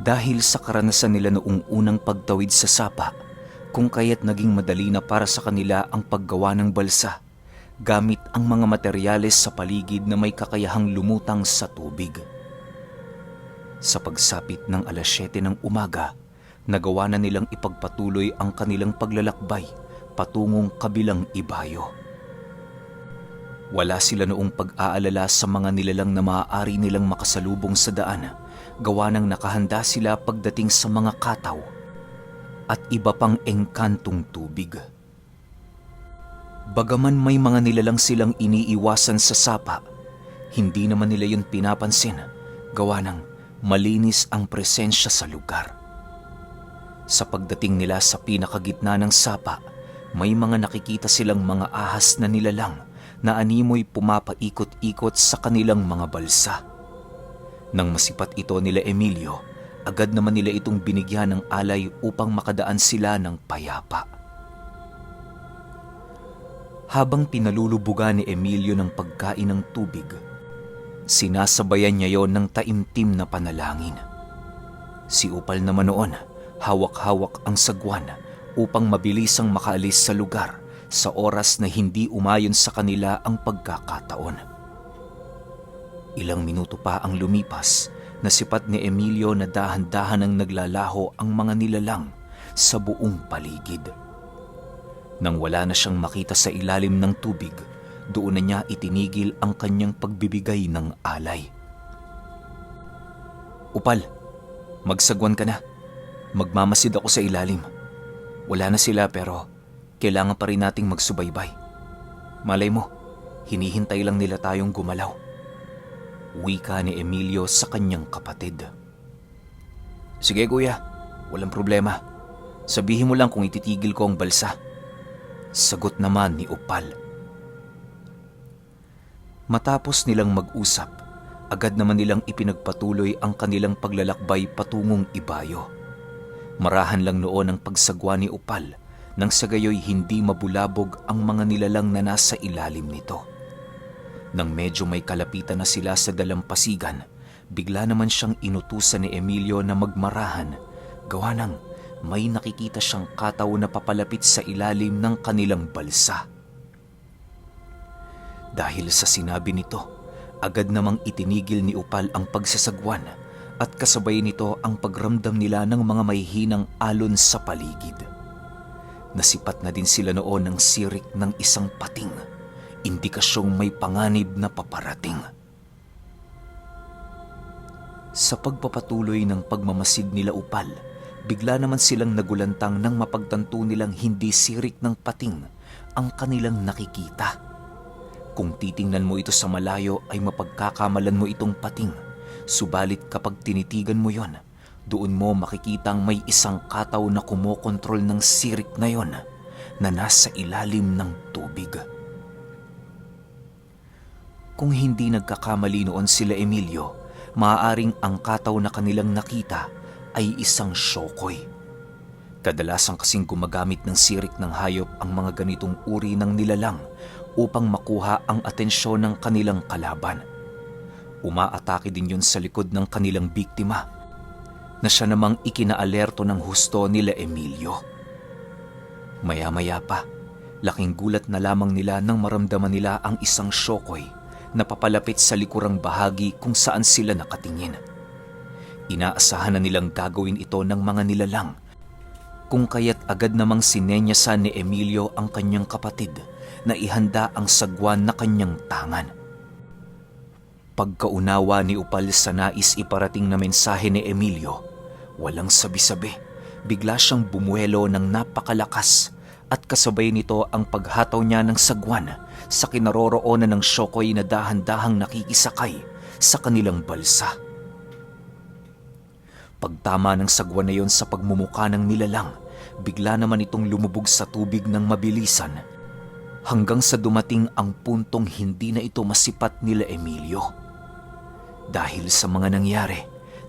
Dahil sa karanasan nila noong unang pagtawid sa sapa, kung kaya't naging madali na para sa kanila ang paggawa ng balsa, gamit ang mga materyales sa paligid na may kakayahang lumutang sa tubig. Sa pagsapit ng 7:00 ng umaga, nagawa na nilang ipagpatuloy ang kanilang paglalakbay patungong kabilang ibayo. Wala sila noong pag-aalala sa mga nilalang na maaari nilang makasalubong sa daan, gawa ng nakahanda sila pagdating sa mga kataw at iba pang engkantong tubig. Bagaman may mga nilalang silang iniiwasan sa sapa, hindi naman nila yun pinapansin, gawa ng malinis ang presensya sa lugar. Sa pagdating nila sa pinakagitna ng sapa, may mga nakikita silang mga ahas na nilalang na animoy pumapaikot-ikot sa kanilang mga balsa. Nang masipat ito nila Emilio, agad naman nila itong binigyan ng alay upang makadaan sila ng payapa. Habang pinalulubugan ni Emilio ng pagkain ng tubig, sinasabayan niya yon ng taimtim na panalangin. Si Upal naman noon, hawak-hawak ang sagwan upang mabilisang makaalis sa lugar sa oras na hindi umayon sa kanila ang pagkakataon. Ilang minuto pa ang lumipas, nasipat ni Emilio na dahan-dahan ang naglalaho ang mga nilalang sa buong paligid. Nang wala na siyang makita sa ilalim ng tubig, doon na niya itinigil ang kanyang pagbibigay ng alay. Upal, magsagwan ka na. Magmamasid ako sa ilalim. Wala na sila pero kailangan pa rin nating magsubaybay. Malay mo, hinihintay lang nila tayong gumalaw. Wika ni Emilio sa kanyang kapatid. Sige kuya, walang problema. Sabihin mo lang kung ititigil ko ang balsa. Sagot naman ni Upal. Matapos nilang mag-usap, agad naman nilang ipinagpatuloy ang kanilang paglalakbay patungong ibayo. Marahan lang noon ang pagsagwa ni Upal nang sa gayoy hindi mabulabog ang mga nilalang na nasa ilalim nito. Nang medyo may kalapitan na sila sa dalampasigan, bigla naman siyang inutusan ni Emilio na magmarahan, gawa ng may nakikita siyang kataw na papalapit sa ilalim ng kanilang balsa. Dahil sa sinabi nito, agad namang itinigil ni Upal ang pagsasagwan at kasabay nito ang pagramdam nila ng mga mahihinang alon sa paligid. Nasipat na din sila noon ng sirik ng isang pating, indikasyong may panganib na paparating. Sa pagpapatuloy ng pagmamasid nila Upal, bigla naman silang nagulantang nang mapagtanto nilang hindi sirik ng pating ang kanilang nakikita. Kung titingnan mo ito sa malayo ay mapagkakamalan mo itong pating, subalit kapag tinitigan mo yon, doon mo makikitang may isang kataw na kumokontrol ng sirik na yon na nasa ilalim ng tubig. Kung hindi nagkakamali noon sila Emilio, maaaring ang kataw na kanilang nakita ay isang syokoy. Kadalasan kasing gumagamit ng sirik ng hayop ang mga ganitong uri ng nilalang upang makuha ang atensyon ng kanilang kalaban. Umaatake din yun sa likod ng kanilang biktima, na siya namang ikinaalerto ng husto nila Emilio. Maya-maya pa, laking gulat na lamang nila nang maramdaman nila ang isang syokoy na papalapit sa likurang bahagi kung saan sila nakatingin. Inaasahan na nilang gagawin ito ng mga nilalang, kung kaya't agad namang sinenyasan ni Emilio ang kanyang kapatid na ihanda ang sagwan na kanyang tangan. Pagkaunawa ni Upal sa nais iparating na mensahe ni Emilio, walang sabi-sabi, bigla siyang bumuelo ng napakalakas at kasabay nito ang paghataw niya ng sagwan sa kinaroroonan ng syokoy na dahan-dahang nakikisakay sa kanilang balsa. Pagtama ng sagwan na yon sa pagmumuka ng nilalang, bigla naman itong lumubog sa tubig ng mabilisan hanggang sa dumating ang puntong hindi na ito masipat nila Emilio. Dahil sa mga nangyari,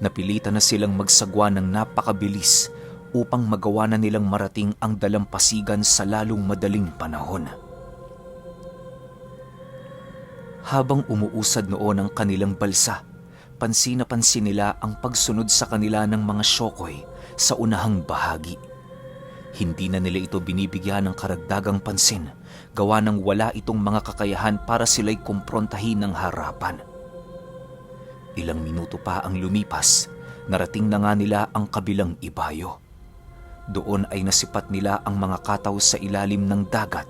napilitan na silang magsagwa ng napakabilis upang magawa na nilang marating ang dalampasigan sa lalong madaling panahon. Habang umuusad noon ang kanilang balsa, pansin na pansin nila ang pagsunod sa kanila ng mga Shokoy sa unahang bahagi. Hindi na nila ito binibigyan ng karagdagang pansin, gawa ng wala itong mga kakayahan para sila'y kumprontahin ng harapan. Ilang minuto pa ang lumipas, narating na nga nila ang kabilang ibayo. Doon ay nasipat nila ang mga kataw sa ilalim ng dagat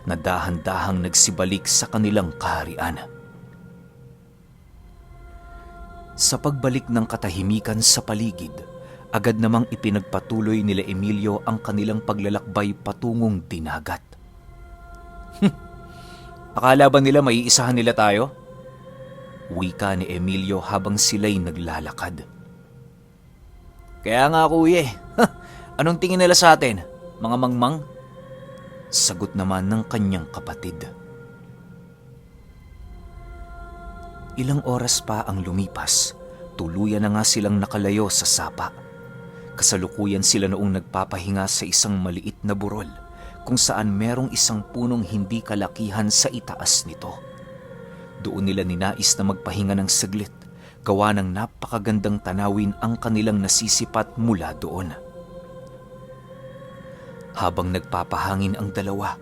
na dahan-dahang nagsibalik sa kanilang kaharian. Sa pagbalik ng katahimikan sa paligid, agad namang ipinagpatuloy nila Emilio ang kanilang paglalakbay patungong dinagat. Akala ba nila maiisahan nila tayo? Wika ni Emilio habang sila'y naglalakad. Kaya nga kuya, anong tingin nila sa atin? Mga mangmang? Sagot naman ng kanyang kapatid. Ilang oras pa ang lumipas, tuluyan na nga silang nakalayo sa sapa. Kasalukuyan sila noong nagpapahinga sa isang maliit na burol kung saan merong isang punong hindi kalakihan sa itaas nito. Doon nila ninais na magpahinga ng saglit, gawa ng napakagandang tanawin ang kanilang nasisipat mula doon. Habang nagpapahangin ang dalawa,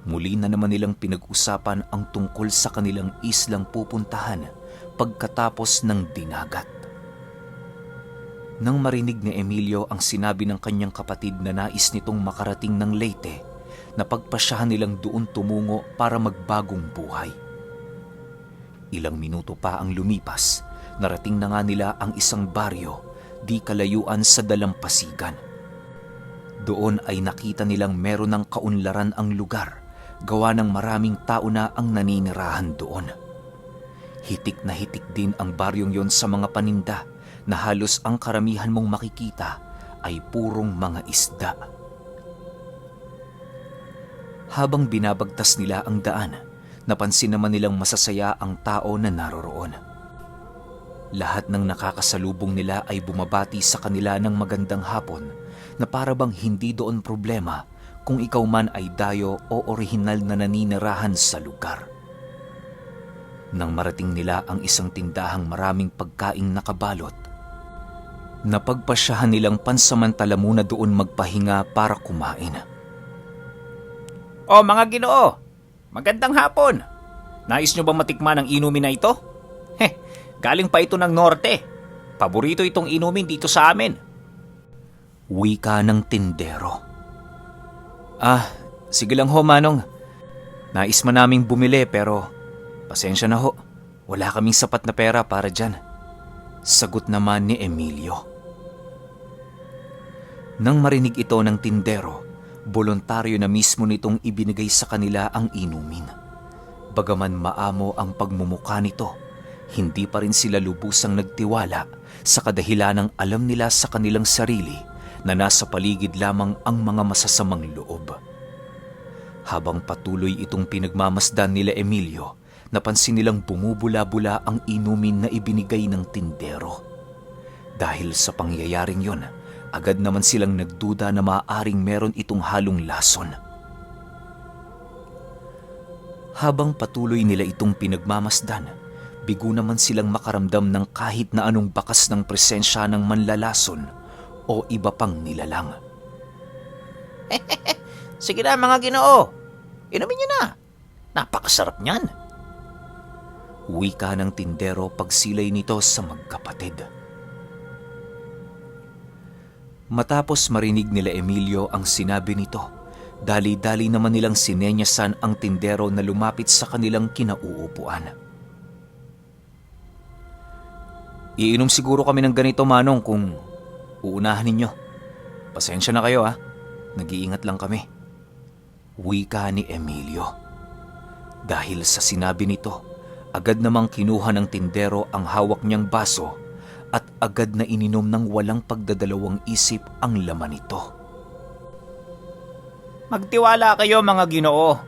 muli na naman nilang pinag-usapan ang tungkol sa kanilang islang pupuntahan pagkatapos ng dinagat. Nang marinig ni Emilio ang sinabi ng kanyang kapatid na nais nitong makarating ng Leyte, napagpasyahan nilang doon tumungo para magbagong buhay. Ilang minuto pa ang lumipas, narating na nga nila ang isang baryo di kalayuan sa dalampasigan. Doon ay nakita nilang meron ng kaunlaran ang lugar, gawa ng maraming tao na ang naninirahan doon. Hitik na hitik din ang baryong yon sa mga paninda na halos ang karamihan mong makikita ay purong mga isda. Habang binabagtas nila ang daan, napansin naman nilang masasaya ang tao na naroroon. Lahat ng nakakasalubong nila ay bumabati sa kanila ng magandang hapon na para bang hindi doon problema kung ikaw man ay dayo o orihinal na naninirahan sa lugar. Nang marating nila ang isang tindahang maraming pagkaing nakabalot, napagpasyahan nilang pansamantala muna doon magpahinga para kumain. O mga Ginoo, magandang hapon! Nais nyo bang matikman ang inumin na ito? Galing pa ito ng norte. Paborito itong inumin dito sa amin. Wika ng tindero. Sige lang ho, Manong. Nais man naming bumili pero pasensya na ho. Wala kaming sapat na pera para dyan. Sagot naman ni Emilio. Nang marinig ito ng tindero, voluntaryo na mismo nitong ibinigay sa kanila ang inumin. Bagaman maamo ang pagmumukha nito, hindi pa rin sila lubusang nagtiwala sa kadahilanang alam nila sa kanilang sarili na nasa paligid lamang ang mga masasamang loob. Habang patuloy itong pinagmamasdan nila Emilio, napansin nilang bumubula-bula ang inumin na ibinigay ng tindero. Dahil sa pangyayaring yon, agad naman silang nagduda na maaaring meron itong halong lason. Habang patuloy nila itong pinagmamasdan, bigo naman silang makaramdam ng kahit na anong bakas ng presensya ng manlalason o iba pang nilalang. Sige na mga Ginoo, inumin niyo na. Napakasarap niyan. Wika ng tindero pagsilay nito sa magkapatid. Matapos marinig nila Emilio ang sinabi nito, dali-dali naman nilang sinenyasan ang tindero na lumapit sa kanilang kinauupuan. Iinom siguro kami ng ganito, Manong, kung uunahan ninyo. Pasensya na kayo, nag-iingat lang kami. Wika ni Emilio. Dahil sa sinabi nito, agad namang kinuha ng tindero ang hawak niyang baso at agad na ininom ng walang pagdadalawang isip ang laman nito. Magtiwala kayo mga Ginoo.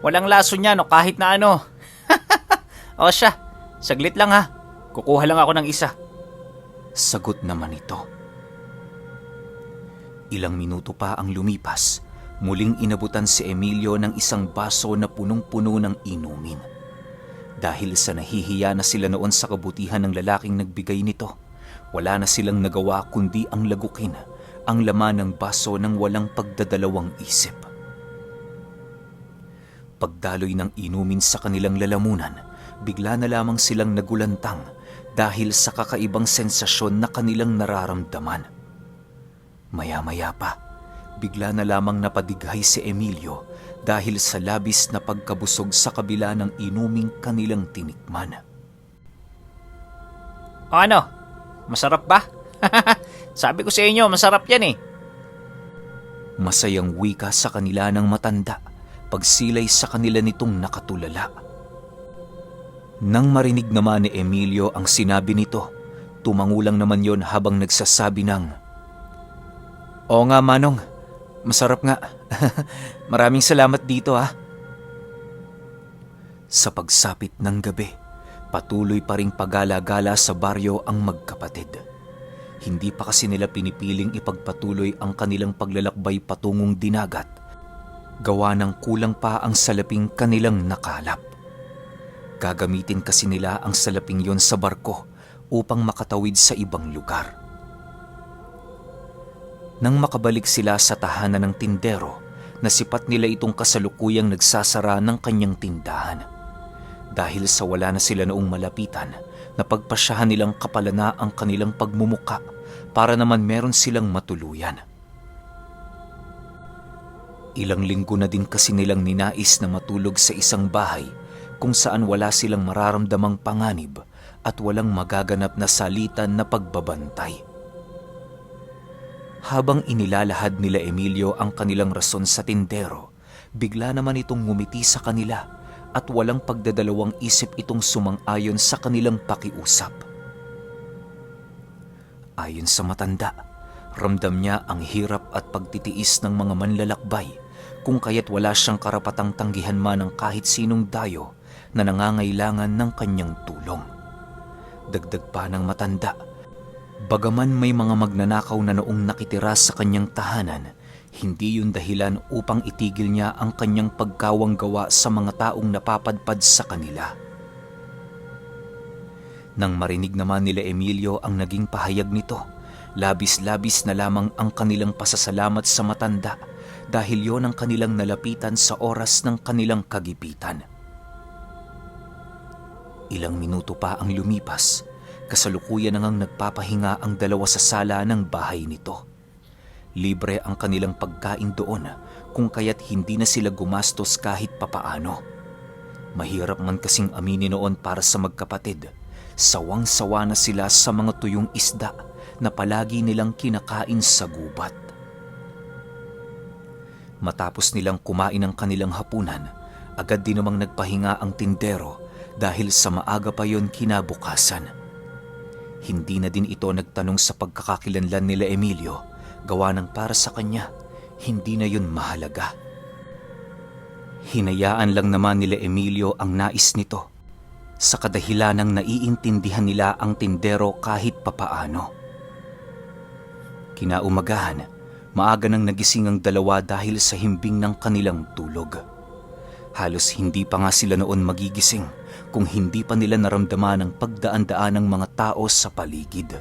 Walang laso niyan o kahit na ano. O siya, saglit lang ha. Kukuha lang ako ng isa. Sagot naman ito. Ilang minuto pa ang lumipas, muling inabutan si Emilio ng isang baso na punong-puno ng inumin. Dahil sa nahihiya na sila noon sa kabutihan ng lalaking nagbigay nito, wala na silang nagawa kundi ang lagukin ang laman ng baso ng walang pagdadalawang isip. Pagdaloy ng inumin sa kanilang lalamunan, bigla na lamang silang nagulantang dahil sa kakaibang sensasyon na kanilang nararamdaman. Maya-maya pa, bigla na lamang napadighay si Emilio dahil sa labis na pagkabusog sa kabila ng inuming kanilang tinikman. O ano? Masarap ba? Sabi ko sa inyo, masarap yan eh. Masayang wika sa kanila ng matanda, pagsilay sa kanila nitong nakatulala. Nang marinig naman ni Emilio ang sinabi nito, tumangulang naman yon habang nagsasabi ng, "Oo nga Manong, masarap nga. Maraming salamat dito ha." Sa pagsapit ng gabi, patuloy pa ring pagala-gala sa baryo ang magkapatid. Hindi pa kasi nila pinipiling ipagpatuloy ang kanilang paglalakbay patungong Dinagat, gawa ng kulang pa ang salaping kanilang nakalap. Gagamitin kasi nila ang salaping yon sa barko upang makatawid sa ibang lugar. Nang makabalik sila sa tahanan ng tindero, nasipat nila itong kasalukuyang nagsasara ng kanyang tindahan. Dahil sa wala na sila noong malapitan, napagpasyahan nilang kapalana ang kanilang pagmumuka para naman meron silang matuluyan. Ilang linggo na din kasi nilang ninais na matulog sa isang bahay kung saan wala silang mararamdamang panganib at walang magaganap na salitan na pagbabantay. Habang inilalahad nila Emilio ang kanilang rason sa tindero, bigla naman itong ngumiti sa kanila at walang pagdadalawang isip itong sumang-ayon sa kanilang pakiusap. Ayon sa matanda, ramdam niya ang hirap at pagtitiis ng mga manlalakbay kung kaya't wala siyang karapatang tanggihan man ng kahit sinong dayo na nangangailangan ng kanyang tulong. Dagdag pa ng matanda, bagaman may mga magnanakaw na noong nakitira sa kanyang tahanan, hindi yun dahilan upang itigil niya ang kanyang pagkawang gawa sa mga taong napapadpad sa kanila. Nang marinig naman nila Emilio ang naging pahayag nito, labis-labis na lamang ang kanilang pasasalamat sa matanda dahil yon ang kanilang nalapitan sa oras ng kanilang kagipitan. Ilang minuto pa ang lumipas, kasalukuyan nang nagpapahinga ang dalawa sa sala ng bahay nito. Libre ang kanilang pagkain doon kung kaya't hindi na sila gumastos kahit papaano. Mahirap man kasing aminin noon para sa magkapatid, sawang-sawa na sila sa mga tuyong isda na palagi nilang kinakain sa gubat. Matapos nilang kumain ang kanilang hapunan, agad din namang nagpahinga ang tindero dahil sa maaga pa yon kinabukasan. Hindi na din ito nagtanong sa pagkakakilanlan nila Emilio, gawa ng para sa kanya, hindi na yun mahalaga. Hinayaan lang naman nila Emilio ang nais nito, sa kadahilanang naiintindihan nila ang tindero kahit papaano. Kinaumagahan, maaga nang nagising ang dalawa dahil sa himbing ng kanilang tulog. Halos hindi pa nga sila noon magigising kung hindi pa nila naramdaman ang pagdaan-daan ng mga tao sa paligid.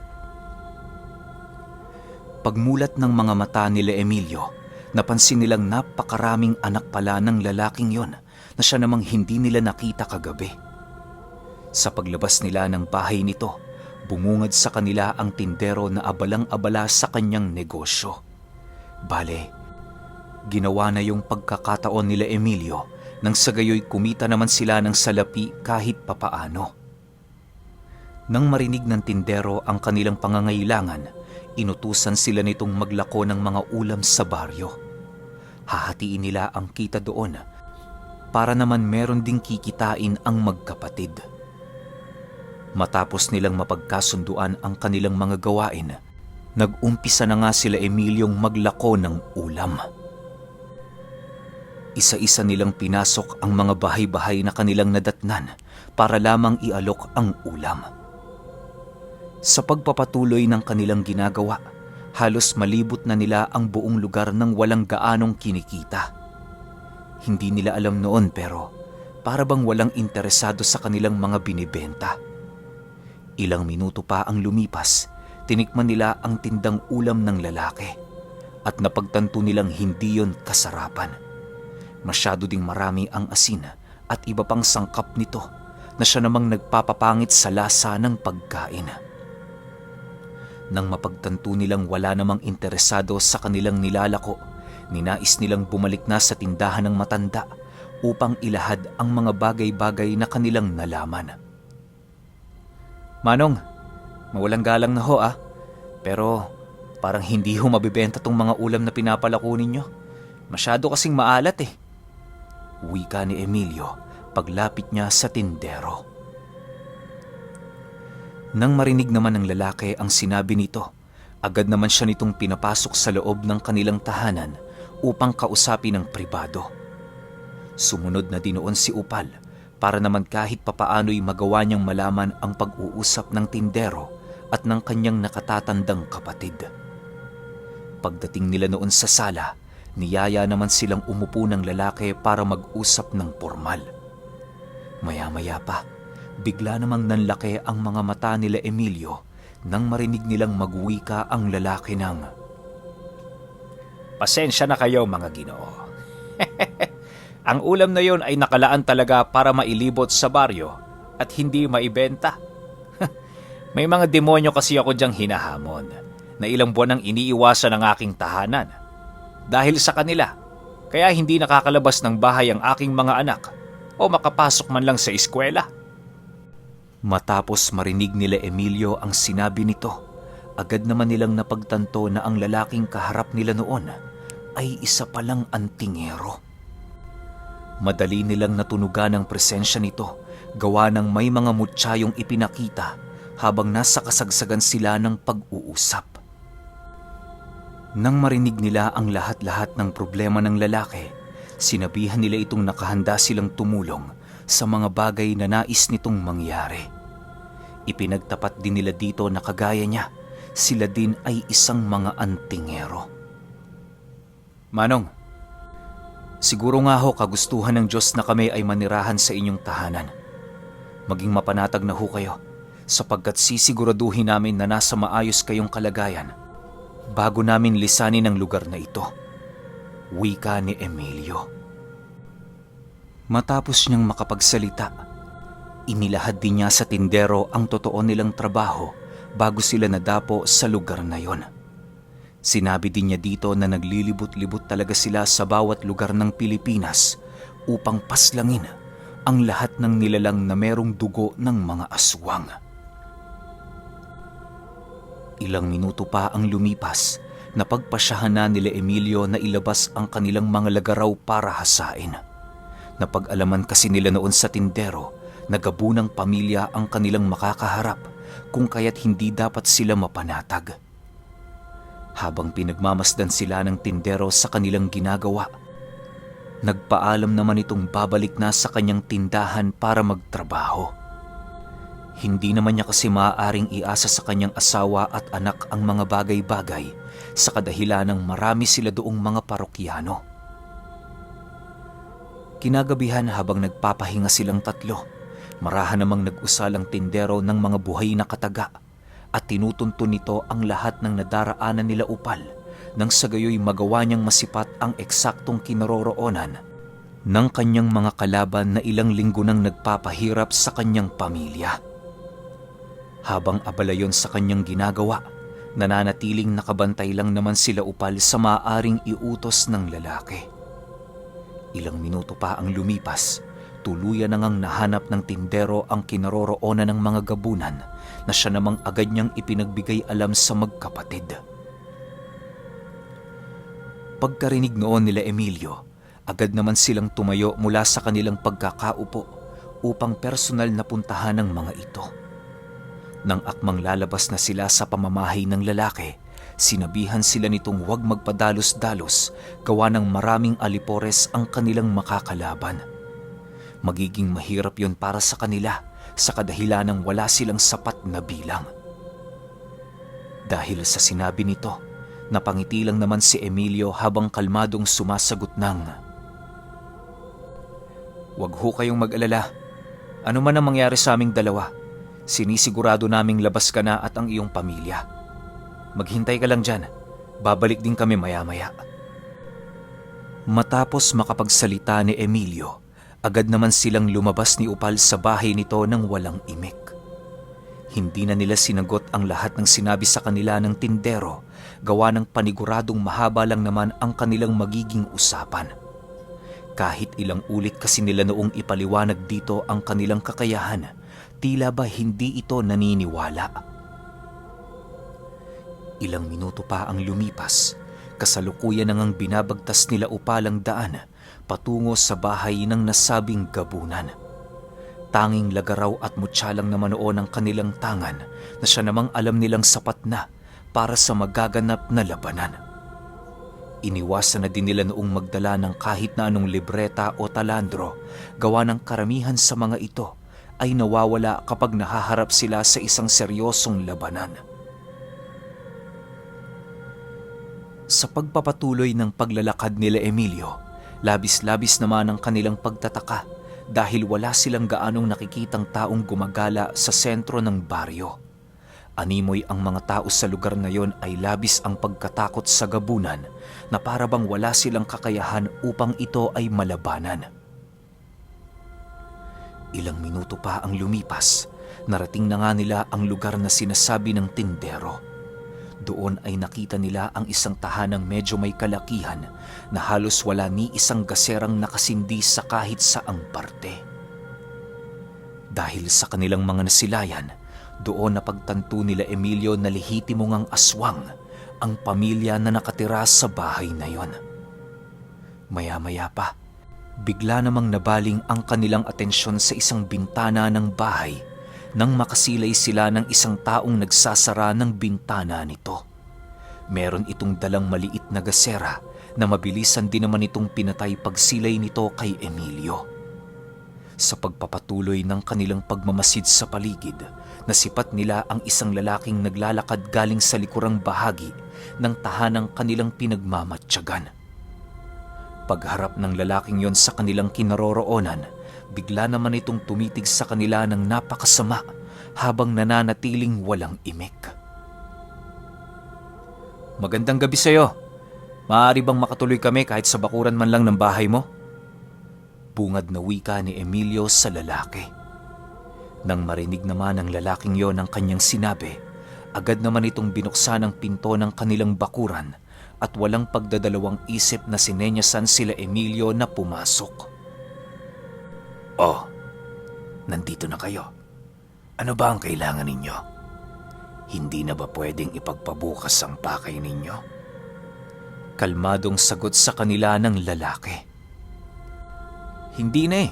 Pagmulat ng mga mata nila Emilio, napansin nilang napakaraming anak pala ng lalaking yon na siya namang hindi nila nakita kagabi. Sa paglabas nila ng bahay nito, bumungad sa kanila ang tindero na abalang-abala sa kanyang negosyo. Bale, ginawa na yung pagkakataon nila Emilio nang sa gayoy kumita naman sila ng salapi kahit papaano. Nang marinig ng tindero ang kanilang pangangailangan, inutusan sila nitong maglako ng mga ulam sa baryo. Hahatiin nila ang kita doon para naman meron ding kikitain ang magkapatid. Matapos nilang mapagkasunduan ang kanilang mga gawain, nag-umpisa na nga sila Emiliong maglako ng ulam. Isa-isa nilang pinasok ang mga bahay-bahay na kanilang nadatnan para lamang ialok ang ulam. Sa pagpapatuloy ng kanilang ginagawa, halos malibot na nila ang buong lugar ng walang gaanong kinikita. Hindi nila alam noon pero para bang walang interesado sa kanilang mga binibenta. Ilang minuto pa ang lumipas, tinikman nila ang tindang ulam ng lalaki at napagtanto nilang hindi yon kasarapan. Masyado ding marami ang asin at iba pang sangkap nito na siya namang nagpapapangit sa lasa ng pagkain. Nang mapagtanto nilang wala namang interesado sa kanilang nilalako, ninais nilang bumalik na sa tindahan ng matanda upang ilahad ang mga bagay-bagay na kanilang nalaman. "Manong, mawalang galang na ho ah. Pero parang hindi ho mabibenta tong mga ulam na pinapalako ninyo. Masyado kasing maalat eh." Wika ni Emilio paglapit niya sa tindero. Nang marinig naman ng lalaki ang sinabi nito, agad naman siya nitong pinapasok sa loob ng kanilang tahanan upang kausapin ng pribado. Sumunod na dinoon si Upal para naman kahit papaano'y magawa niyang malaman ang pag-uusap ng tindero at ng kanyang nakatatandang kapatid. Pagdating nila noon sa sala, niyaya naman silang umupo ng lalaki para mag-usap ng formal. Maya-maya pa, bigla namang nanlaki ang mga mata nila Emilio nang marinig nilang magwika ang lalaki ng, "Pasensya na kayo mga Ginoo. Ang ulam na yon ay nakalaan talaga para mailibot sa baryo at hindi maibenta. May mga demonyo kasi ako diyang hinahamon na ilang buwan nang iniiwasan ng aking tahanan. Dahil sa kanila, kaya hindi nakakalabas ng bahay ang aking mga anak o makapasok man lang sa eskwela." Matapos marinig nila Emilio ang sinabi nito, agad naman nilang napagtanto na ang lalaking kaharap nila noon ay isa palang antingero. Madali nilang natunugan ang presensya nito, gawa ng may mga mutsyayong ipinakita habang nasa kasagsagan sila ng pag-uusap. Nang marinig nila ang lahat-lahat ng problema ng lalaki, sinabihan nila itong nakahanda silang tumulong sa mga bagay na nais nitong mangyari. Ipinagtapat din nila dito na kagaya niya, sila din ay isang mga antingero. "Manong, siguro nga ho kagustuhan ng Diyos na kami ay manirahan sa inyong tahanan. Maging mapanatag na ho kayo, sapagkat sisiguraduhin namin na nasa maayos kayong kalagayan bago namin lisanin ang lugar na ito." Wika ni Emilio. Matapos niyang makapagsalita, inilahad din niya sa tindero ang totoo nilang trabaho bago sila nadapo sa lugar na yon. Sinabi din niya dito na naglilibot-libot talaga sila sa bawat lugar ng Pilipinas upang paslangin ang lahat ng nilalang na merong dugo ng mga aswang. Ilang minuto pa ang lumipas, napagpasyahan na nila Emilio na ilabas ang kanilang mga lagaraw para hasain. Napag-alaman kasi nila noon sa tindero na gabunang pamilya ang kanilang makakaharap kung kaya't hindi dapat sila mapanatag. Habang pinagmamasdan sila ng tindero sa kanilang ginagawa, nagpaalam naman itong babalik na sa kanyang tindahan para magtrabaho. Hindi naman niya kasi maaaring iasa sa kanyang asawa at anak ang mga bagay-bagay sa kadahilan ng marami sila doong mga parokyano. Kinagabihan habang nagpapahinga silang tatlo, marahan namang nag-usal ang tindero ng mga buhay na kataga at tinutunto nito ang lahat ng nadaraanan nila Upal nang sa gayoy magawa niyang masipat ang eksaktong kinaroroonan ng kanyang mga kalaban na ilang linggo nang nagpapahirap sa kanyang pamilya. Habang abala yon sa kanyang ginagawa, nananatiling nakabantay lang naman sila Upal sa maaaring iutos ng lalaki. Ilang minuto pa ang lumipas, tuluyan na ngang nahanap ng tindero ang kinaroroonan ng mga gabunan na siya namang agad niyang ipinagbigay alam sa magkapatid. Pagkarinig noon nila Emilio, agad naman silang tumayo mula sa kanilang pagkakaupo upang personal na puntahan ng mga ito. Nang akmang lalabas na sila sa pamamahay ng lalaki, sinabihan sila nitong huwag magpadalos-dalos gawa ng maraming alipores ang kanilang makakalaban. Magiging mahirap yon para sa kanila sa kadahilan ng wala silang sapat na bilang. Dahil sa sinabi nito, napangiti lang naman si Emilio habang kalmadong sumasagot ng, Huwag ho kayong mag-alala. Ano man ang mangyari sa aming dalawa, sinisigurado naming labas ka na at ang iyong pamilya. Maghintay ka lang dyan. Babalik din kami maya-maya. Matapos makapagsalita ni Emilio, agad naman silang lumabas ni Upal sa bahay nito ng walang imik. Hindi na nila sinagot ang lahat ng sinabi sa kanila ng tindero, gawa ng paniguradong mahaba lang naman ang kanilang magiging usapan. Kahit ilang ulit kasi nila noong ipaliwanag dito ang kanilang kakayahan, tila ba hindi ito naniniwala. Ilang minuto pa ang lumipas, kasalukuyan nang binabagtas nila Upal ang daan patungo sa bahay ng nasabing gabunan. Tanging lagaraw at mutya lang naman noon ang kanilang tangan na siya namang alam nilang sapat na para sa magaganap na labanan. Iniwasan na din nila noong magdala ng kahit na anong libreta o talandro, gawa ng karamihan sa mga ito ay nawawala kapag nahaharap sila sa isang seryosong labanan. Sa pagpapatuloy ng paglalakad nila Emilio, labis-labis naman ang kanilang pagtataka dahil wala silang gaanong nakikitang taong gumagala sa sentro ng baryo. Animoy ang mga tao sa lugar na yon ay labis ang pagkatakot sa gabunan na para bang wala silang kakayahan upang ito ay malabanan. Ilang minuto pa ang lumipas, narating na nga nila ang lugar na sinasabi ng tindero. Doon ay nakita nila ang isang tahanang medyo may kalakihan na halos wala ni isang gaserang nakasindi sa kahit saang parte. Dahil sa kanilang mga nasilayan, doon napagtanto nila Emilio na lehitimo ngang aswang ang pamilya na nakatira sa bahay na yon. Maya-maya pa, bigla namang nabaling ang kanilang atensyon sa isang bintana ng bahay nang makasilay sila ng isang taong nagsasara ng bintana nito. Meron itong dalang maliit na gasera na mabilisan din naman itong pinatay pagsilay nito kay Emilio. Sa pagpapatuloy ng kanilang pagmamasid sa paligid, nasipat nila ang isang lalaking naglalakad galing sa likurang bahagi ng tahanang kanilang pinagmamatyagan. Pagharap ng lalaking yon sa kanilang kinaroroonan, bigla naman itong tumitig sa kanila ng napakasama habang nananatiling walang imik. "Magandang gabi sa'yo. Maaari bang makatuloy kami kahit sa bakuran man lang ng bahay mo?" Bungad na wika ni Emilio sa lalaki. Nang marinig naman ng lalaking yon ang kanyang sinabi, agad naman itong binuksan ang pinto ng kanilang bakuran at walang pagdadalawang isip na sinenyasan sila Emilio na pumasok. "Oh, nandito na kayo. Ano ba ang kailangan ninyo? Hindi na ba pwedeng ipagpabukas ang pakay ninyo?" Kalmadong sagot sa kanila ng lalaki. "Hindi na eh.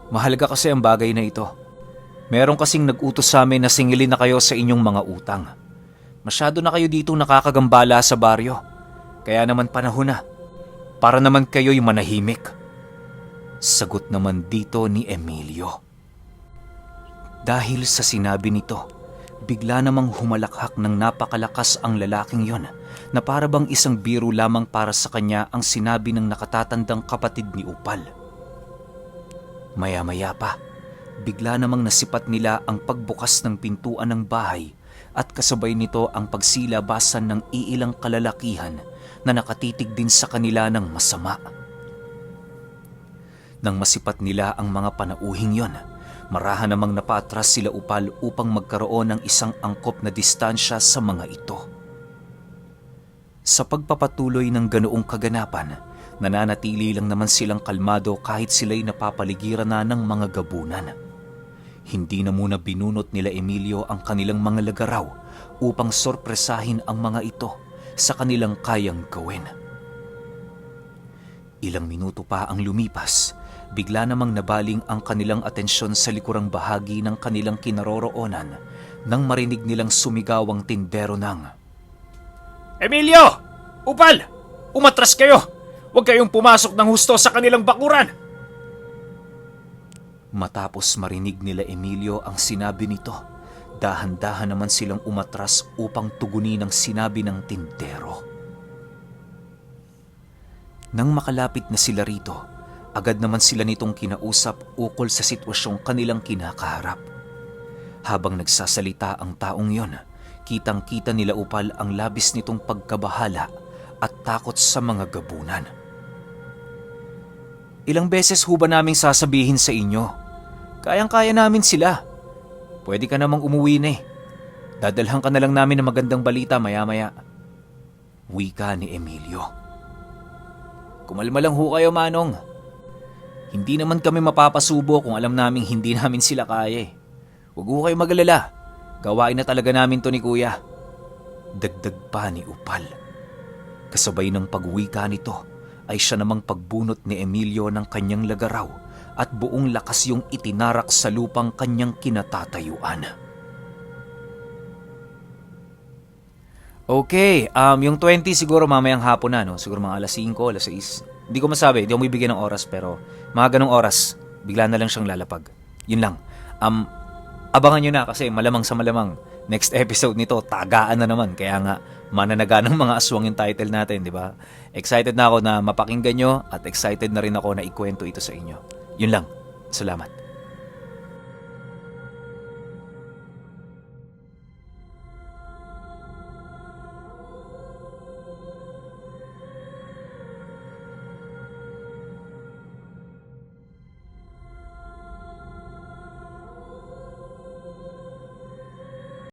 Mahalaga kasi ang bagay na ito. Meron kasing nag-utos sa amin na singilin na kayo sa inyong mga utang. Masyado na kayo dito nakakagambala sa baryo. Kaya naman panahon na para naman kayo'y manahimik." Sagot naman dito ni Emilio. Dahil sa sinabi nito, bigla namang humalakhak ng napakalakas ang lalaking yon na para bang isang biro lamang para sa kanya ang sinabi ng nakatatandang kapatid ni Upal. Maya-maya pa, bigla namang nasipat nila ang pagbukas ng pintuan ng bahay at kasabay nito ang pagsilabasan ng iilang kalalakihan na nakatitig din sa kanila ng masama. Nang masipat nila ang mga panauhing yon, marahan namang napaatras sila Upal upang magkaroon ng isang angkop na distansya sa mga ito. Sa pagpapatuloy ng ganoong kaganapan, nananatili lang naman silang kalmado kahit sila'y napapaligiran na ng mga gabunan. Hindi na muna binunot nila Emilio ang kanilang mga lagaraw upang sorpresahin ang mga ito sa kanilang kayang gawin. Ilang minuto pa ang lumipas, bigla namang nabaling ang kanilang atensyon sa likurang bahagi ng kanilang kinaroroonan nang marinig nilang sumigaw ang tindero ng, "Emilio! Upal! Umatras kayo! Huwag kayong pumasok ng husto sa kanilang bakuran!" Matapos marinig nila Emilio ang sinabi nito, dahan-dahan naman silang umatras upang tugunin ang sinabi ng tindero. Nang makalapit na sila rito, Agad naman sila nitong kinausap ukol sa sitwasyong kanilang kinakaharap. Habang nagsasalita ang taong yon, kitang-kita nila Upal ang labis nitong pagkabahala at takot sa mga gabunan. Ilang beses ho ba naming sasabihin sa inyo? Kayang-kaya namin sila. Pwede ka namang umuwi na eh. Dadalhan ka na lang namin ng magandang balita maya-maya. Wika ni Emilio. Kumalma lang ho kayo, Manong. Hindi naman kami mapapasubo kung alam naming hindi namin sila kaya eh. Huwag ho kayo mag-alala. Gawain na talaga namin to ni Kuya. Dagdag pa ni Upal. Kasabay ng pagwika nito ay siya namang pagbunot ni Emilio ng kanyang lagaraw at buong lakas yung itinarak sa lupang kanyang kinatatayuan. Okay, yung 20 siguro mamayang hapon na, no? Siguro mga alas 5, alas 6. Hindi ko masabi, hindi ako bibigyan ng oras pero mga ganong oras, bigla na lang siyang lalapag. Yun lang. Abangan nyo na kasi malamang sa malamang next episode nito, tagaan na naman. Kaya nga, mananaga ng mga aswang yung title natin, di ba? Excited na ako na mapakinggan nyo at excited na rin ako na ikwento ito sa inyo. Yun lang. Salamat.